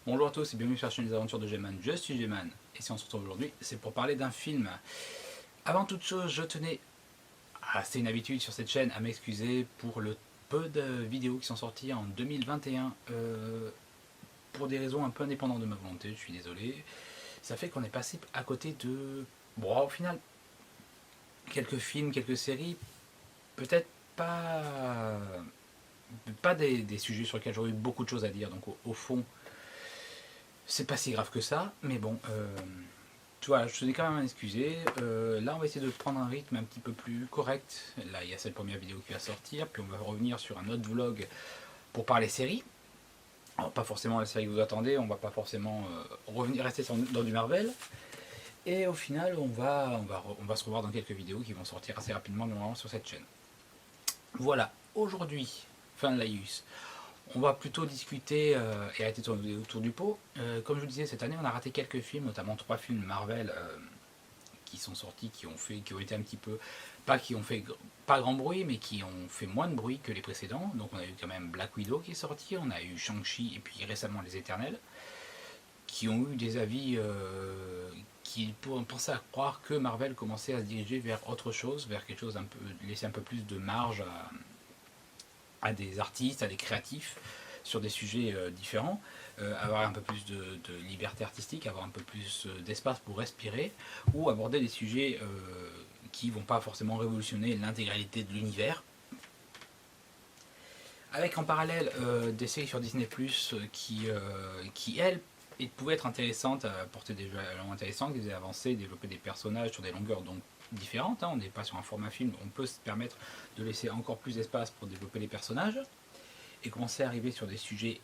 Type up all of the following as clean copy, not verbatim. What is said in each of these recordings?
Bonjour à tous et bienvenue sur la chaîne des aventures de G-Man. Je suis G-Man et si on se retrouve aujourd'hui, c'est pour parler d'un film. Avant toute chose, je tenais, c'est une habitude sur cette chaîne, à m'excuser pour le peu de vidéos qui sont sorties en 2021 pour des raisons un peu indépendantes de ma volonté, je suis désolé. Ça fait qu'on est passé à côté de, bon, au final, quelques films, quelques séries, peut-être pas des sujets sur lesquels j'aurais eu beaucoup de choses à dire, donc au fond, c'est pas si grave que ça, mais bon, tu vois, je tenais quand même à m'excuser. Là, on va essayer de prendre un rythme un petit peu plus correct. Là, il y a cette première vidéo qui va sortir, puis on va revenir sur un autre vlog pour parler séries. Alors, pas forcément la série que vous attendez, on va pas forcément rester dans du Marvel. Et au final, on va se revoir dans quelques vidéos qui vont sortir assez rapidement normalement sur cette chaîne. Voilà, aujourd'hui, fin de laïus. On va plutôt discuter et arrêter de tourner autour du pot. Comme je vous disais, cette année, on a raté quelques films, notamment 3 films Marvel qui sont sortis, qui ont été un petit peu, qui ont fait pas grand bruit, mais qui ont fait moins de bruit que les précédents. Donc on a eu quand même Black Widow qui est sorti, on a eu Shang-Chi et puis récemment Les Éternels, qui ont eu des avis qui pensaient à croire que Marvel commençait à se diriger vers autre chose, vers quelque chose laisser un peu plus de marge à des artistes, à des créatifs sur des sujets différents, avoir un peu plus de liberté artistique, avoir un peu plus d'espace pour respirer, ou aborder des sujets qui ne vont pas forcément révolutionner l'intégralité de l'univers. Avec en parallèle des séries sur Disney Plus qui elles, pouvaient être intéressantes, apporter des jalons intéressants, des avancées, développer des personnages sur des longueurs donc différentes. On n'est pas sur un format film, on peut se permettre de laisser encore plus d'espace pour développer les personnages et commencer à arriver sur des sujets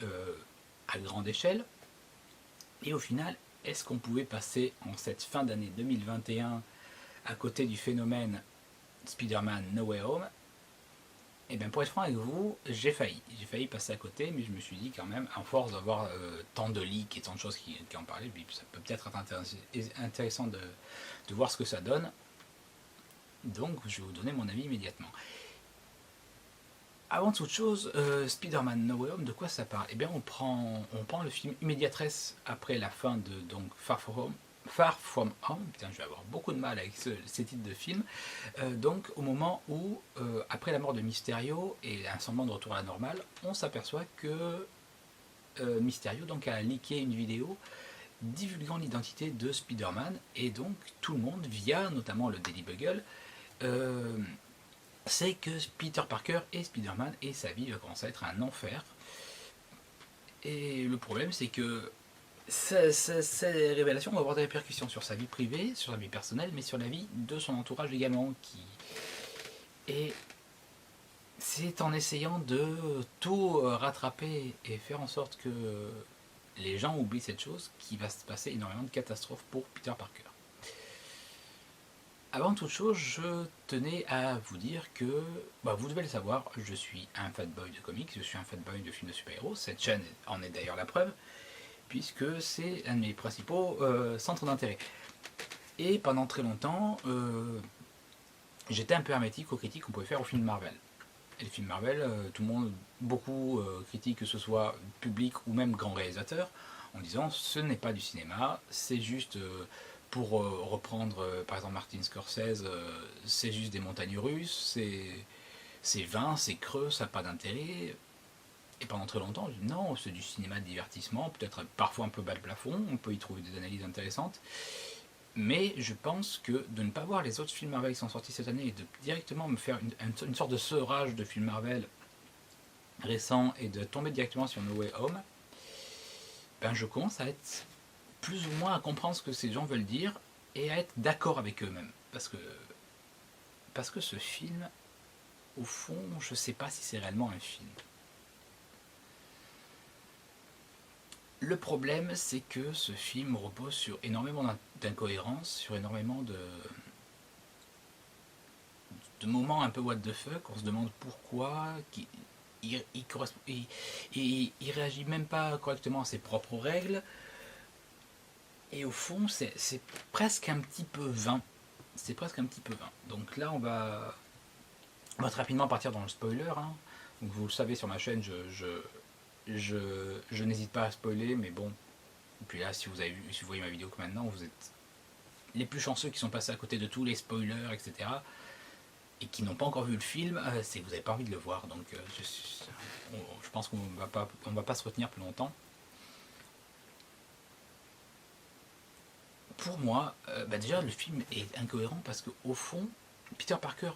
à grande échelle. Et au final, est-ce qu'on pouvait passer en cette fin d'année 2021 à côté du phénomène Spider-Man No Way Home? Et bien pour être franc avec vous, j'ai failli passer à côté, mais je me suis dit quand même, en force d'avoir tant de leaks et tant de choses qui en parlaient, ça peut peut-être être intéressant de voir ce que ça donne. Donc je vais vous donner mon avis immédiatement. Avant toute chose, Spider-Man No Way Home, de quoi ça parle? Eh bien on prend le film immédiatresse après la fin de donc Far From Home, putain je vais avoir beaucoup de mal avec ces titres de films, donc au moment où, après la mort de Mysterio et un semblant de retour à la normale, on s'aperçoit que Mysterio donc a leaké une vidéo divulguant l'identité de Spider-Man, et donc tout le monde, via notamment le Daily Bugle, c'est que Peter Parker est Spider-Man et sa vie va commencer à être un enfer. Et le problème c'est que ces révélations vont avoir des répercussions sur sa vie privée, sur sa vie personnelle, mais sur la vie de son entourage également. Et c'est en essayant de tout rattraper et faire en sorte que les gens oublient cette chose qu'il va se passer énormément de catastrophes pour Peter Parker. Avant toute chose, je tenais à vous dire que, vous devez le savoir, je suis un fanboy de comics, je suis un fanboy de films de super-héros, cette chaîne en est d'ailleurs la preuve, puisque c'est un de mes principaux centres d'intérêt. Et pendant très longtemps, j'étais un peu hermétique aux critiques qu'on pouvait faire aux films Marvel. Et les films Marvel, tout le monde, beaucoup critiquent, que ce soit public ou même grands réalisateurs, en disant ce n'est pas du cinéma, c'est juste, pour reprendre par exemple Martin Scorsese, c'est juste des montagnes russes, c'est vain, c'est creux, ça n'a pas d'intérêt. Et pendant très longtemps, je dis non, c'est du cinéma de divertissement, peut-être parfois un peu bas de plafond, on peut y trouver des analyses intéressantes. Mais je pense que de ne pas voir les autres films Marvel qui sont sortis cette année et de directement me faire une sorte de sevrage de films Marvel récents et de tomber directement sur No Way Home, je commence à être plus ou moins à comprendre ce que ces gens veulent dire et à être d'accord avec eux-mêmes. Parce que ce film, au fond, je ne sais pas si c'est réellement un film. Le problème, c'est que ce film repose sur énormément d'incohérences, sur énormément de moments un peu what the fuck. On se demande pourquoi il réagit même pas correctement à ses propres règles. Et au fond, c'est presque un petit peu vain. C'est presque un petit peu vain. Donc là, on va On va très rapidement partir dans le spoiler. Hein. Donc vous le savez sur ma chaîne, je n'hésite pas à spoiler, mais bon. Et puis là, si vous voyez ma vidéo que maintenant, vous êtes les plus chanceux qui sont passés à côté de tous les spoilers, etc. Et qui n'ont pas encore vu le film, c'est que vous n'avez pas envie de le voir. Donc je pense qu'on va pas se retenir plus longtemps. Pour moi, déjà le film est incohérent parce qu'au fond, Peter Parker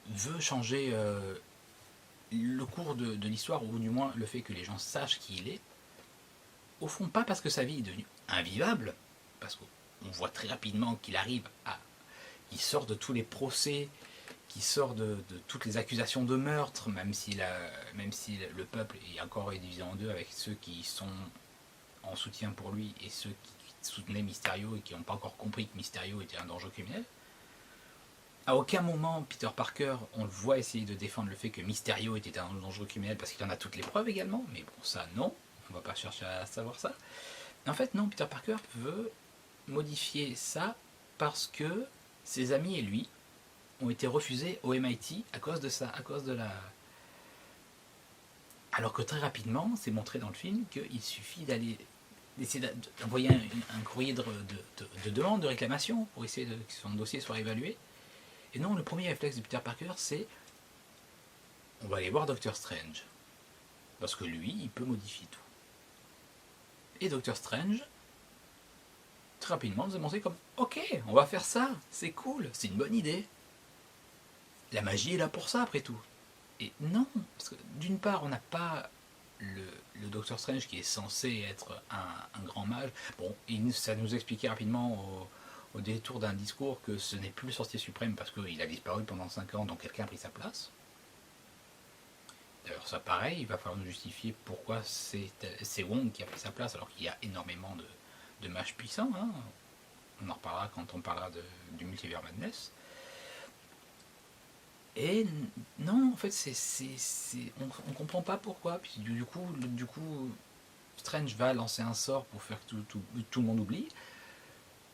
veut changer le cours de l'histoire, ou du moins le fait que les gens sachent qui il est. Au fond, pas parce que sa vie est devenue invivable, parce qu'on voit très rapidement qu'il arrive à... Il sort de tous les procès, qui sort de toutes les accusations de meurtre, même si le peuple est encore divisé en deux avec ceux qui sont en soutien pour lui et ceux qui soutenaient Mysterio et qui n'ont pas encore compris que Mysterio était un dangereux criminel. À aucun moment, Peter Parker, on le voit essayer de défendre le fait que Mysterio était un dangereux criminel parce qu'il en a toutes les preuves également, mais bon, ça non, on va pas chercher à savoir ça. En fait, non, Peter Parker veut modifier ça parce que ses amis et lui ont été refusés au MIT à cause de ça, à cause de la... Alors que très rapidement, c'est montré dans le film qu'il suffit d'essayer d'envoyer un courrier de demande, de réclamation, pour essayer que son dossier soit évalué. Et non, le premier réflexe de Peter Parker, c'est on va aller voir Doctor Strange. Parce que lui, il peut modifier tout. Et Doctor Strange, très rapidement, nous a montré comme ok, on va faire ça, c'est cool, c'est une bonne idée. La magie est là pour ça, après tout. Et non, parce que d'une part, on n'a pas le Doctor Strange qui est censé être un grand mage. Bon, ça nous expliquait rapidement au détour d'un discours que ce n'est plus le sorcier suprême parce qu'il a disparu pendant 5 ans, donc quelqu'un a pris sa place. D'ailleurs, ça pareil, il va falloir nous justifier pourquoi c'est Wong qui a pris sa place alors qu'il y a énormément de mages puissants. Hein. On en reparlera quand on parlera du Multiverse Madness. Et non, en fait, on comprend pas pourquoi. Puis du coup, Strange va lancer un sort pour faire que tout le monde oublie.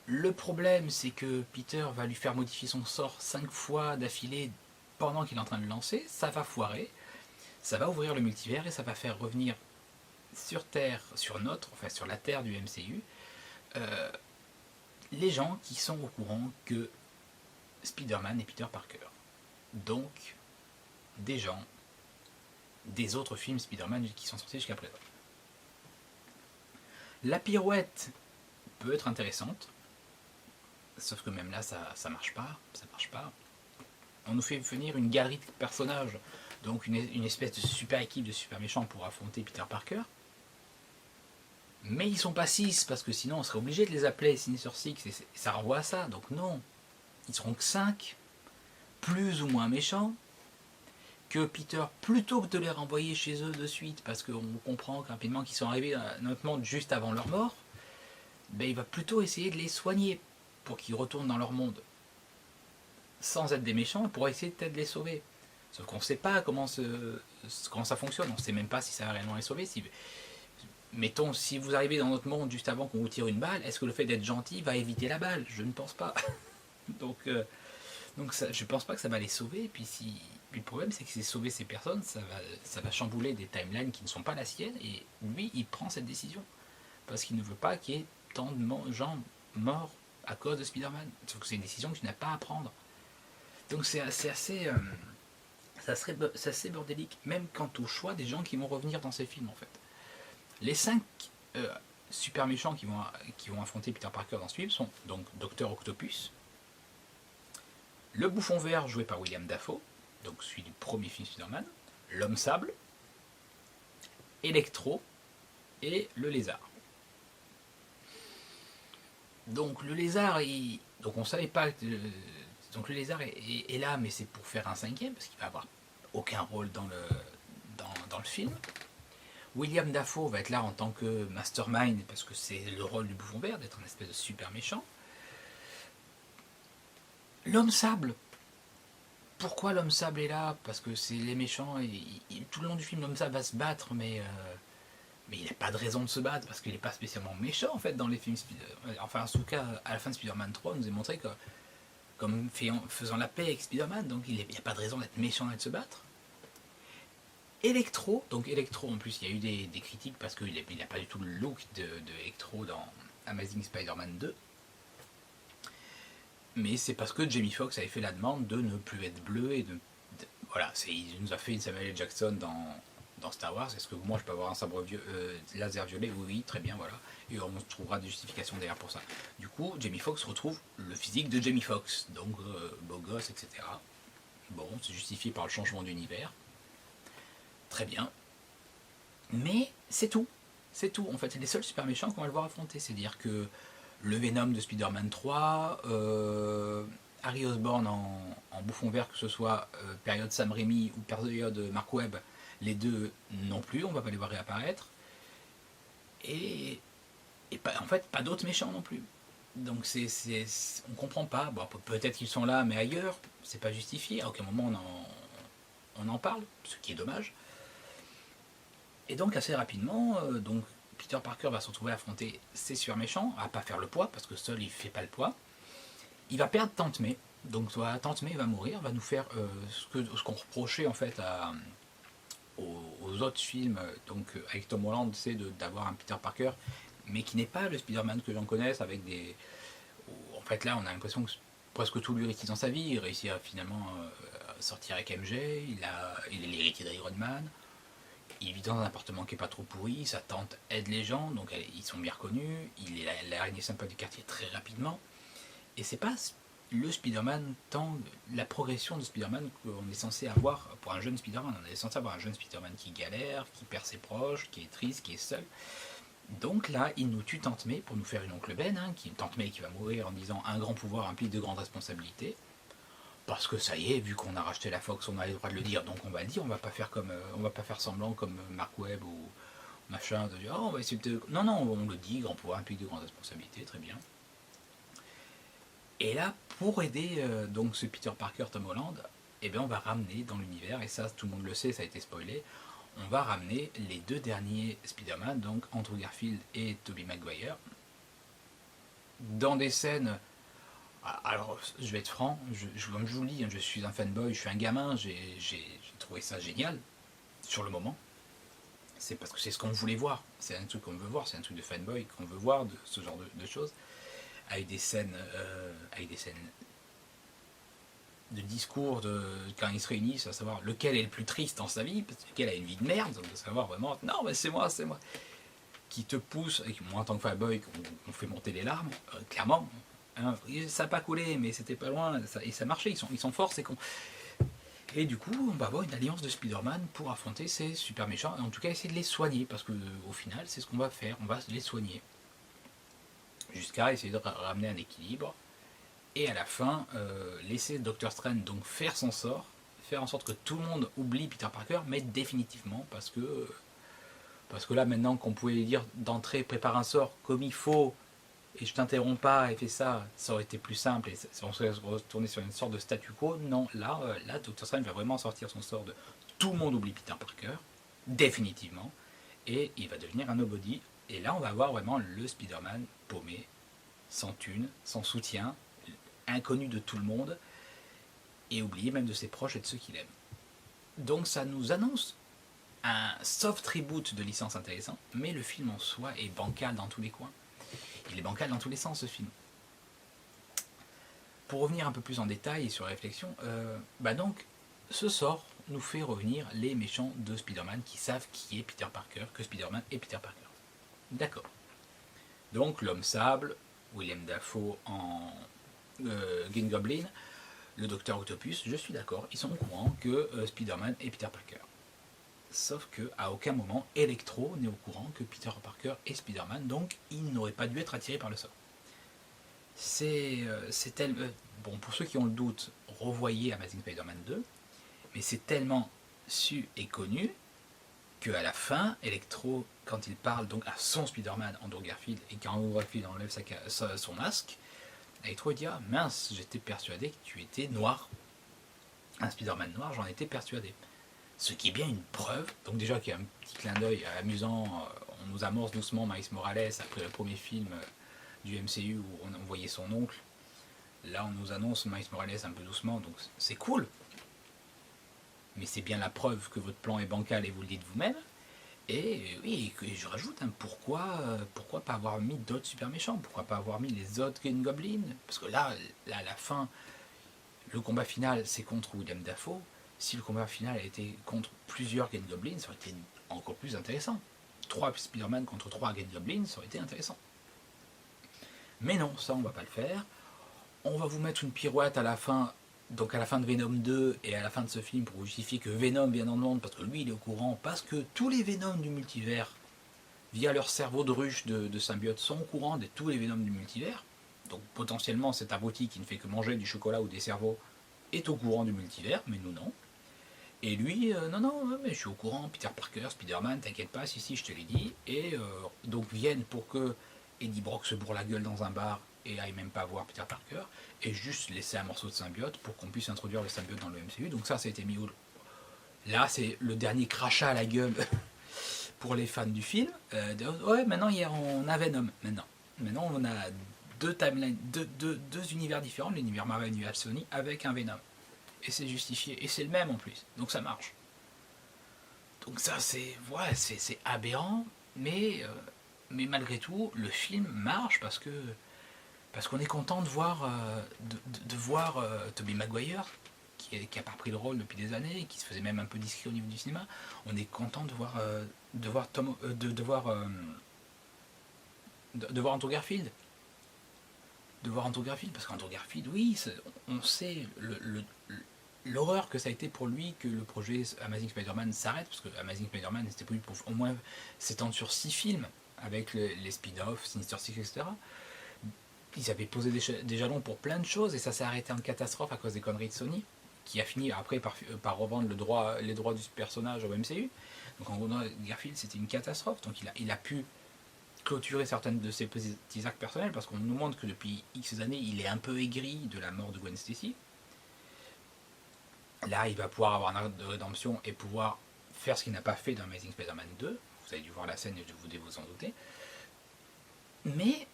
Le problème, c'est que Peter va lui faire modifier son sort 5 fois d'affilée pendant qu'il est en train de le lancer. Ça va foirer. Ça va ouvrir le multivers et ça va faire revenir sur Terre, sur la Terre du MCU, les gens qui sont au courant que Spider-Man est Peter Parker. Donc, des gens des autres films Spider-Man qui sont sortis jusqu'à présent. La pirouette peut être intéressante, sauf que même là, ça marche pas. On nous fait venir une galerie de personnages, donc une espèce de super équipe de super méchants pour affronter Peter Parker. Mais ils sont pas 6, parce que sinon on serait obligé de les appeler Sinister Six, et ça renvoie à ça. Donc non, ils seront que 5, plus ou moins méchants, que Peter, plutôt que de les renvoyer chez eux de suite, parce qu'on comprend rapidement qu'ils sont arrivés dans notre monde juste avant leur mort, ben il va plutôt essayer de les soigner pour qu'ils retournent dans leur monde, sans être des méchants, pour essayer peut-être de les sauver. Sauf qu'on ne sait pas comment ça fonctionne, on ne sait même pas si ça va réellement les sauver. Mettons, si vous arrivez dans notre monde juste avant qu'on vous tire une balle, est-ce que le fait d'être gentil va éviter la balle? Je ne pense pas. Donc ça, je ne pense pas que ça va les sauver. Et puis le problème, c'est que c'est sauver ces personnes, ça va chambouler des timelines qui ne sont pas la sienne. Et lui, il prend cette décision. Parce qu'il ne veut pas qu'il y ait tant de gens morts à cause de Spider-Man. Sauf que c'est une décision que tu n'as pas à prendre. Donc c'est assez bordélique, même quant au choix des gens qui vont revenir dans ces films en fait. Les 5 super méchants qui vont affronter Peter Parker dans ce film sont donc Docteur Octopus, le Bouffon Vert joué par William Dafoe, donc celui du premier film Spider-Man, l'Homme Sable, Electro et le Lézard. Donc le Lézard, donc on savait pas. Donc le Lézard est là, mais c'est pour faire un 5e parce qu'il va avoir aucun rôle dans le film. William Dafoe va être là en tant que mastermind parce que c'est le rôle du Bouffon Vert d'être un espèce de super méchant. L'Homme Sable. Pourquoi l'Homme Sable est là? Parce que c'est les méchants et tout le long du film l'Homme Sable va se battre, mais il n'a pas de raison de se battre parce qu'il n'est pas spécialement méchant en fait dans les films. Enfin en tout cas à la fin de Spider-Man 3 on nous a montré que comme faisant la paix avec Spider-Man, donc il n'y a pas de raison d'être méchant et de se battre. Electro, donc Electro en plus il y a eu des critiques parce qu'il n'a pas du tout le look de Electro dans Amazing Spider-Man 2. Mais c'est parce que Jamie Foxx avait fait la demande de ne plus être bleu et voilà, il nous a fait une Samuel L. Jackson dans Star Wars. Est-ce que moi je peux avoir un sabre laser violet? Oui, très bien, voilà. Et on trouvera des justifications derrière pour ça. Du coup, Jamie Foxx retrouve le physique de Jamie Foxx, donc beau gosse, etc. Bon, c'est justifié par le changement d'univers. Très bien. Mais c'est tout. C'est tout. En fait, c'est les seuls super méchants qu'on va le voir affronter. C'est-à-dire que le Venom de Spider-Man 3, Harry Osborn en bouffon vert, que ce soit période Sam Raimi ou période Mark Webb, les deux non plus, on va pas les voir réapparaître. Et en fait, pas d'autres méchants non plus. Donc on comprend pas. Bon, peut-être qu'ils sont là, mais ailleurs, c'est pas justifié. À aucun moment on en parle, ce qui est dommage. Et donc assez rapidement, donc Peter Parker va se retrouver à affronter ces super méchants, à pas faire le poids, parce que seul il fait pas le poids. Il va perdre Tante May, donc Tante May va mourir, va nous faire ce qu'on reprochait en fait aux autres films, donc avec Tom Holland, c'est d'avoir un Peter Parker, mais qui n'est pas le Spider-Man que j'en connaisse, avec des... En fait là on a l'impression que presque tout lui réussit dans sa vie, il réussit à finalement sortir avec MJ, il est l'héritier d'Iron Man. Il vit dans un appartement qui n'est pas trop pourri, sa tante aide les gens, donc ils sont bien reconnus, il est l'araignée sympa du quartier très rapidement. Et c'est pas le Spider-Man, tant la progression de Spider-Man qu'on est censé avoir pour un jeune Spider-Man. On est censé avoir un jeune Spider-Man qui galère, qui perd ses proches, qui est triste, qui est seul. Donc là, il nous tue Tante May pour nous faire une oncle Ben, Tante May qui va mourir en disant un grand pouvoir implique de grandes responsabilités. Parce que ça y est, vu qu'on a racheté la Fox, on a le droit de le dire, donc on va le dire, on va pas faire semblant comme Mark Webb ou machin, de dire oh, on va essayer de... Non, on le dit, grand pouvoir implique de grandes responsabilités, très bien. Et là, pour aider donc ce Peter Parker, Tom Holland, eh bien on va ramener dans l'univers, et ça tout le monde le sait, ça a été spoilé, on va ramener les deux derniers Spider-Man, donc Andrew Garfield et Tobey Maguire, dans des scènes... Alors, je vais être franc, comme je vous le dis, je suis un fanboy, je suis un gamin, j'ai trouvé ça génial, sur le moment. C'est parce que c'est ce qu'on voulait voir, c'est un truc qu'on veut voir, c'est un truc de fanboy qu'on veut voir, de ce genre de choses, avec des scènes de discours quand ils se réunissent, à savoir lequel est le plus triste dans sa vie, parce lequel a une vie de merde, de savoir vraiment, non mais c'est moi, qui te pousse, et moi en tant que fanboy, on fait monter les larmes, clairement. Ça n'a pas coulé, mais c'était pas loin, et ça marchait, ils sont forts, c'est con. Et du coup, on va avoir une alliance de Spider-Man pour affronter ces super méchants, et en tout cas essayer de les soigner, parce que au final, c'est ce qu'on va faire, on va les soigner. Jusqu'à essayer de ramener un équilibre, et à la fin, laisser Dr. Strange donc faire son sort, faire en sorte que tout le monde oublie Peter Parker, mais définitivement, parce que là, maintenant qu'on pouvait dire d'entrée, prépare un sort comme il faut, et je t'interromps pas et fais ça, ça aurait été plus simple et on serait retourné sur une sorte de statu quo. Non, là Dr. Strange va vraiment sortir son sort de tout le monde oublie Peter Parker, définitivement, et il va devenir un nobody. Et là, on va avoir vraiment le Spider-Man paumé, sans thune, sans soutien, inconnu de tout le monde, et oublié même de ses proches et de ceux qu'il aime. Donc ça nous annonce un soft reboot de licence intéressant, mais le film en soi est bancal dans tous les coins. Il est bancal dans tous les sens, ce film. Pour revenir un peu plus en détail et sur la réflexion, donc, ce sort nous fait revenir les méchants de Spider-Man qui savent qui est Peter Parker, que Spider-Man est Peter Parker. D'accord. Donc, l'homme sable, William Dafoe en Green Goblin, le Docteur Octopus, je suis d'accord, ils sont au courant que Spider-Man est Peter Parker. Sauf qu'à aucun moment, Electro n'est au courant que Peter Parker est Spider-Man, donc il n'aurait pas dû être attiré par le sort. Bon, pour ceux qui ont le doute, revoyez Amazing Spider-Man 2, mais c'est tellement su et connu qu'à la fin, Electro, quand il parle donc à son Spider-Man, Andrew Garfield, et quand Andrew Garfield enlève son masque, Electro dit ah mince, j'étais persuadé que tu étais noir. Un Spider-Man noir, j'en étais persuadé. Ce qui est bien une preuve, donc déjà qu'il y a un petit clin d'œil amusant, on nous amorce doucement Miles Morales après le premier film du MCU où on voyait son oncle, là on nous annonce Miles Morales un peu doucement, donc c'est cool. Mais c'est bien la preuve que votre plan est bancal et vous le dites vous-même. Et oui, je rajoute, pourquoi pas avoir mis d'autres super méchants? Pourquoi pas avoir mis les autres Green Goblins? Parce que là, à la fin, le combat final, c'est contre William Dafoe. Si le combat final a été contre plusieurs Green Goblins, ça aurait été encore plus intéressant. 3 Spider-Man contre 3 Green Goblins, ça aurait été intéressant. Mais non, ça on va pas le faire. On va vous mettre une pirouette à la fin, donc à la fin de Venom 2 et à la fin de ce film pour justifier que Venom vient dans le monde parce que lui il est au courant, parce que tous les Venoms du multivers, via leur cerveau de ruche de symbiote, sont au courant de tous les Venoms du multivers. Donc potentiellement cet abruti qui ne fait que manger du chocolat ou des cerveaux est au courant du multivers, mais nous non. Et lui, non, mais je suis au courant, Peter Parker, Spider-Man, t'inquiète pas, si, je te l'ai dit. Et donc viennent pour que Eddie Brock se bourre la gueule dans un bar et aille même pas voir Peter Parker, et juste laisser un morceau de symbiote pour qu'on puisse introduire le symbiote dans le MCU. Donc ça a été mis là, c'est le dernier crachat à la gueule pour les fans du film. Ouais, maintenant on a Venom. Maintenant on a deux timelines, deux univers différents, l'univers Marvel et l'univers Sony, avec un Venom. Et c'est justifié, et c'est le même en plus, donc ça marche. Donc ça c'est aberrant, mais malgré tout le film marche parce qu'on est content de voir Tobey Maguire qui a pas repris le rôle depuis des années, qui se faisait même un peu discret au niveau du cinéma. On est content de voir Andrew Garfield. Parce qu'Andrew Garfield, oui, on sait l'horreur que ça a été pour lui que le projet Amazing Spider-Man s'arrête, parce que Amazing Spider-Man c'était prévu pour au moins s'étendre sur 6 films, avec les spin-offs, Sinister Six, etc. Ils avaient posé des jalons pour plein de choses, et ça s'est arrêté en catastrophe à cause des conneries de Sony, qui a fini après par revendre les droits du personnage au MCU. Donc en gros, Garfield c'était une catastrophe, donc il a pu clôturer certaines de ses petits actes personnels, parce qu'on nous montre que depuis X années, il est un peu aigri de la mort de Gwen Stacy. Là, il va pouvoir avoir un arc de rédemption et pouvoir faire ce qu'il n'a pas fait dans Amazing Spider-Man 2. Vous avez dû voir la scène et vous devez vous en douter. Mais,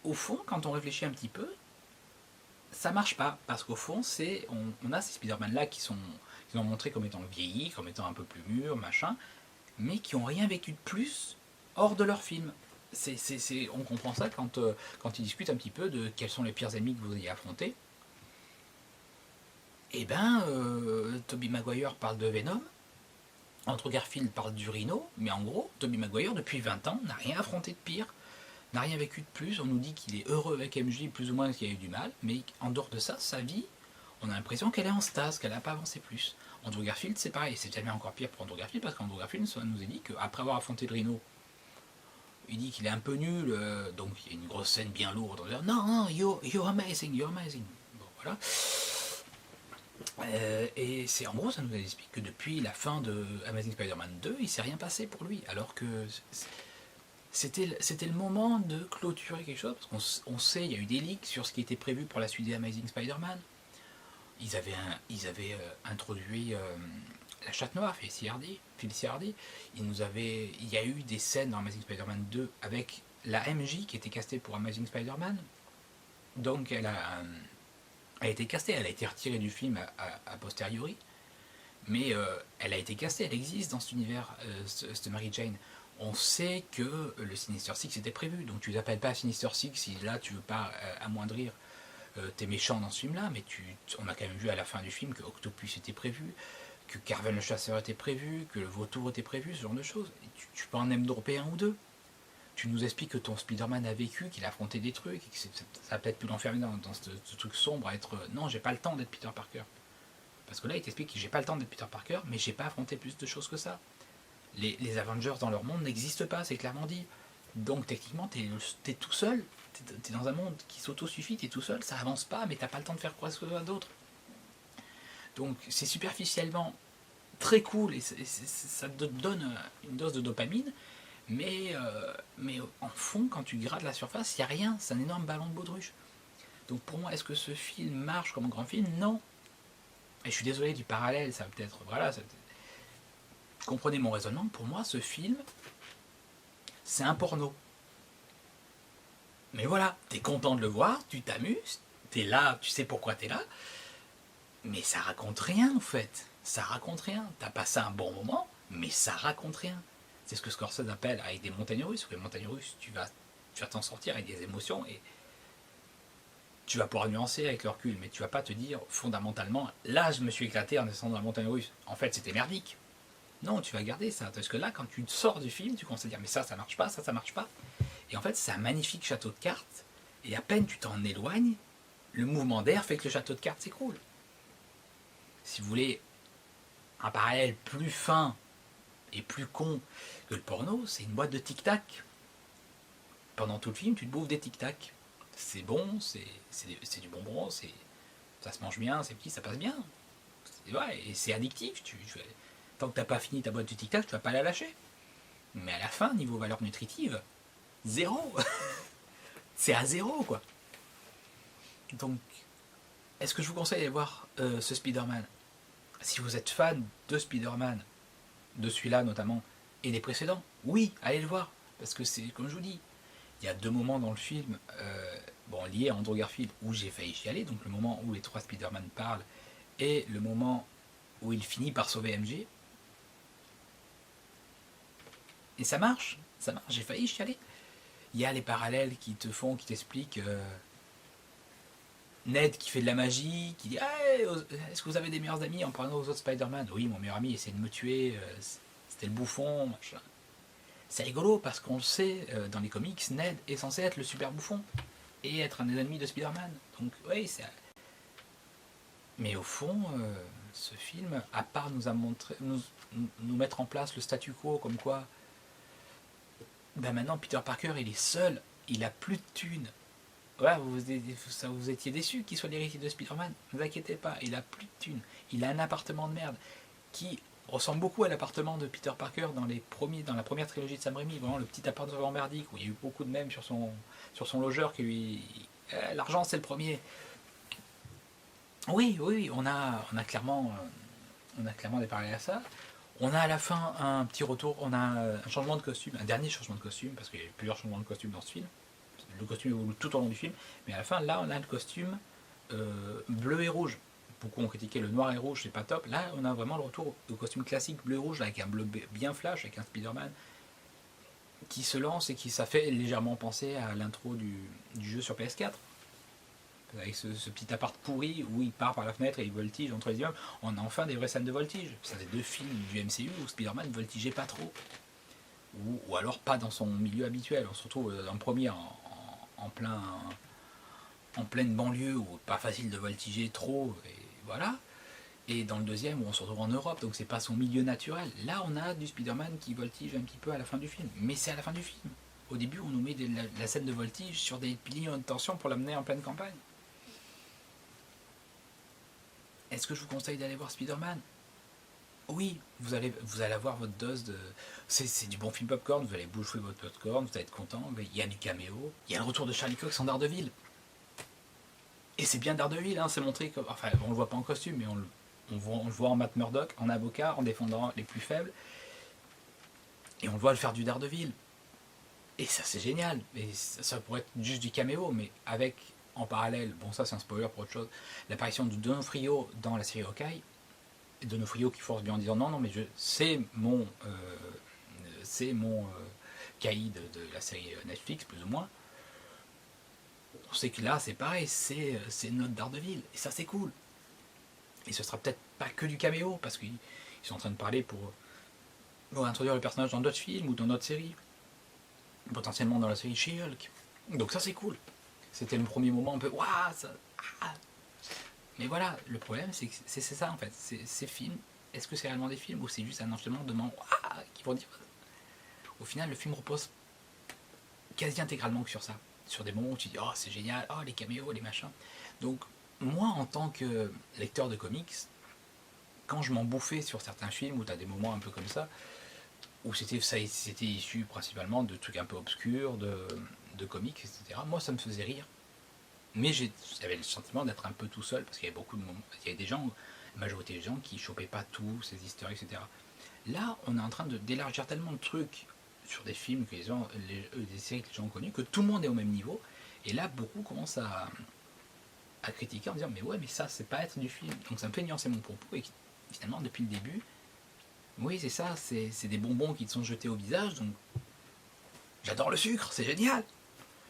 au fond, quand on réfléchit un petit peu, ça marche pas. Parce qu'au fond, on a ces Spider-Man-là qui ont montré comme étant vieillis, comme étant un peu plus mûrs, machin, mais qui n'ont rien vécu de plus hors de leur film. On comprend ça quand ils discutent un petit peu de quels sont les pires ennemis que vous ayez affrontés. Et Tobey Maguire parle de Venom, Andrew Garfield parle du Rhino, mais en gros, Tobey Maguire, depuis 20 ans, n'a rien affronté de pire, n'a rien vécu de plus. On nous dit qu'il est heureux avec MJ, plus ou moins qu'il a eu du mal, mais en dehors de ça, sa vie, on a l'impression qu'elle est en stase, qu'elle n'a pas avancé plus. Andrew Garfield, c'est pareil, c'est jamais encore pire pour Andrew Garfield, parce qu'Andrew Garfield nous a dit qu'après avoir affronté le Rhino, il dit qu'il est un peu nul, donc il y a une grosse scène bien lourde, en disant non, you're amazing. Bon, voilà. Et en gros, ça nous explique que depuis la fin de Amazing Spider-Man 2, il s'est rien passé pour lui, alors que c'était le moment de clôturer quelque chose, parce qu'on sait, il y a eu des leaks sur ce qui était prévu pour la suite des Amazing Spider-Man. Ils avaient introduit la chatte noire, Phil Hardy. Il y a eu des scènes dans Amazing Spider-Man 2 avec la MJ qui était castée pour Amazing Spider-Man. Donc elle a été castée, elle a été retirée du film a posteriori, mais elle a été castée, elle existe dans cet univers, cette Mary Jane. On sait que le Sinister Six était prévu, donc tu t'appelles pas Sinister Six si là tu veux pas amoindrir tes méchants dans ce film-là, mais on a quand même vu à la fin du film que Octopus était prévu, que Carvel le chasseur était prévu, que le vautour était prévu, ce genre de choses. Et tu peux en même dropper un ou deux. Tu nous expliques que ton Spider-Man a vécu, qu'il a affronté des trucs, et que ça a peut-être pu l'enfermer dans ce truc sombre à être non, j'ai pas le temps d'être Peter Parker. Parce que là, il t'explique que j'ai pas le temps d'être Peter Parker, mais j'ai pas affronté plus de choses que ça. Les Avengers dans leur monde n'existent pas, c'est clairement dit. Donc techniquement, t'es tout seul, t'es dans un monde qui s'auto-suffit, t'es tout seul, ça avance pas, mais t'as pas le temps de faire quoi que ce soit d'autre. Donc c'est superficiellement très cool, et ça te donne une dose de dopamine, mais en fond, quand tu grattes la surface, il n'y a rien, c'est un énorme ballon de baudruche. Donc pour moi, est-ce que ce film marche comme un grand film? Non. Et je suis désolé du parallèle, ça peut-être... Voilà, comprenez mon raisonnement, pour moi, ce film, c'est un porno. Mais voilà, t'es content de le voir, tu t'amuses, t'es là, tu sais pourquoi t'es là, mais ça raconte rien en fait. Ça raconte rien. T'as passé un bon moment, mais ça raconte rien. C'est ce que Scorsese appelle avec des montagnes russes. Les montagnes russes, tu vas t'en sortir avec des émotions et tu vas pouvoir nuancer avec le recul, mais tu vas pas te dire fondamentalement, là je me suis éclaté en descendant la montagne russe. En fait, c'était merdique. Non, tu vas garder ça. Parce que là, quand tu sors du film, tu commences à dire, mais ça marche pas, ça marche pas. Et en fait, c'est un magnifique château de cartes. Et à peine tu t'en éloignes, le mouvement d'air fait que le château de cartes s'écroule. Si vous voulez un parallèle plus fin et plus con que le porno, c'est une boîte de tic-tac. Pendant tout le film, tu te bouffes des tic-tac. C'est bon, c'est du bonbon, ça se mange bien, c'est petit, ça passe bien. Et c'est addictif. Tant que tu n'as pas fini ta boîte de tic-tac, tu vas pas la lâcher. Mais à la fin, niveau valeur nutritive, zéro. C'est à zéro, quoi. Donc, est-ce que je vous conseille d'aller voir ce Spider-Man? Si vous êtes fan de Spider-Man, de celui-là notamment, et des précédents, oui, allez le voir. Parce que c'est, comme je vous dis, il y a 2 moments dans le film, liés à Andrew Garfield, où j'ai failli chialer, donc le moment où les 3 Spider-Man parlent, et le moment où il finit par sauver MJ. Et ça marche, j'ai failli chialer. Il y a les parallèles qui t'expliquent Ned qui fait de la magie, qui dit hey, est-ce que vous avez des meilleurs amis en parlant aux autres Spider-Man? Oui, mon meilleur ami essaie de me tuer, c'était le bouffon, machin. C'est rigolo parce qu'on le sait, dans les comics, Ned est censé être le super bouffon et être un des ennemis de Spider-Man. Donc, oui, c'est. Mais au fond, ce film, à part nous mettre en place le statu quo, comme quoi, maintenant Peter Parker il est seul, il a plus de thunes. Ouais, vous étiez déçu qu'il soit l'héritier de Spider-Man. Ne vous inquiétez pas, il a plus de thunes. Il a un appartement de merde qui ressemble beaucoup à l'appartement de Peter Parker dans la première trilogie de Sam Raimi. Vraiment le petit appartement merdique où il y a eu beaucoup de mèmes sur son logeur qui lui. L'argent c'est le premier. Oui, on a clairement des parallèles à ça. On a à la fin un petit retour, on a un changement de costume, un dernier changement de costume, parce qu'il y a eu plusieurs changements de costume dans ce film. Le costume évolue tout au long du film, mais à la fin, là, on a le costume bleu et rouge. Beaucoup ont critiqué le noir et rouge, c'est pas top. Là, on a vraiment le retour au costume classique bleu et rouge, avec un bleu bien flash, avec un Spider-Man qui se lance et qui ça fait légèrement penser à l'intro du jeu sur PS4. Avec ce petit appart pourri où il part par la fenêtre et il voltige entre les immeubles, on a enfin des vraies scènes de voltige. Ça fait 2 films du MCU où Spider-Man ne voltigeait pas trop. Ou alors pas dans son milieu habituel. On se retrouve dans le premier en pleine banlieue où pas facile de voltiger trop, et voilà. Et dans le deuxième où on se retrouve en Europe, donc c'est pas son milieu naturel. Là on a du Spider-Man qui voltige un petit peu à la fin du film, mais c'est à la fin du film. Au début on nous met la scène de voltige sur des piliers de tension pour l'amener en pleine campagne. Est-ce que je vous conseille d'aller voir Spider-Man? Oui, vous allez avoir votre dose de. C'est du bon film popcorn, vous allez bouffer votre popcorn, vous allez être content, il y a du caméo, il y a le retour de Charlie Cox en Daredevil. Et c'est bien Daredevil, hein, c'est montré comme. Enfin, on le voit pas en costume, mais on le voit en Matt Murdock, en avocat, en défendant les plus faibles. Et on le voit le faire du Daredevil. Et ça, c'est génial. Et ça pourrait être juste du caméo, mais avec, en parallèle, bon, ça c'est un spoiler pour autre chose, l'apparition de Donofrio dans la série Hawkeye. Donofrio qui force bien en disant non, mais c'est mon caïd de la série Netflix, plus ou moins. On sait que là, c'est pareil, c'est notre Daredevil, et ça, c'est cool. Et ce sera peut-être pas que du caméo, parce qu'ils sont en train de parler pour introduire le personnage dans d'autres films ou dans d'autres séries, potentiellement dans la série She-Hulk. Donc ça, c'est cool. C'était le premier moment un peu waouh, ça. Ah. Mais voilà, le problème, c'est que c'est ça en fait. Ces films, est-ce que c'est réellement des films ou c'est juste un enchaînement de moments qui vont dire. Au final, le film repose quasi intégralement que sur ça. Sur des moments où tu dis oh c'est génial, oh les caméos, les machins. Donc, moi en tant que lecteur de comics, quand je m'en bouffais sur certains films où tu as des moments un peu comme ça, où c'était issu principalement de trucs un peu obscurs, de comics, etc., moi ça me faisait rire. Mais j'avais le sentiment d'être un peu tout seul, parce qu'il y avait beaucoup de moments. Il y avait des gens, la majorité des gens, qui chopaient pas tout, ces histoires, etc. Là, on est en train d'élargir tellement de trucs sur des films, que des séries que les gens ont connues, que tout le monde est au même niveau. Et là, beaucoup commencent à à critiquer en disant mais ouais mais ça c'est pas être du film. Donc ça me fait nuancer mon propos et finalement depuis le début, oui c'est ça, c'est des bonbons qui te sont jetés au visage, donc j'adore le sucre, c'est génial,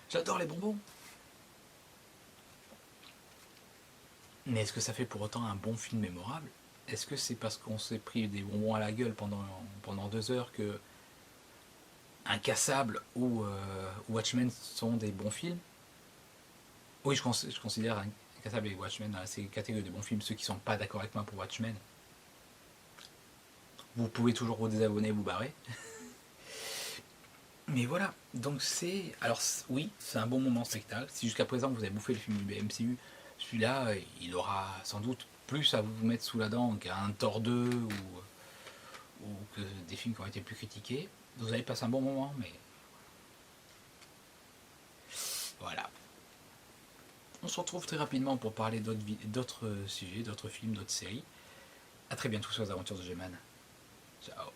j'adore les bonbons. Mais est-ce que ça fait pour autant un bon film mémorable? Est-ce que c'est parce qu'on s'est pris des bonbons à la gueule pendant 2 heures que Incassable ou Watchmen sont des bons films? Oui, je considère Incassable et Watchmen dans ces catégories de bons films. Ceux qui sont pas d'accord avec moi pour Watchmen, vous pouvez toujours vous désabonner, vous barrer. Mais voilà, donc c'est... Alors oui, c'est un bon moment spectacle. Si jusqu'à présent vous avez bouffé le film du MCU, celui-là, il aura sans doute plus à vous mettre sous la dent qu'un Thor 2 ou que des films qui ont été plus critiqués. Vous allez passer un bon moment, mais... Voilà. On se retrouve très rapidement pour parler d'autres sujets, d'autres films, d'autres séries. A très bientôt sur les aventures de G-Man. Ciao.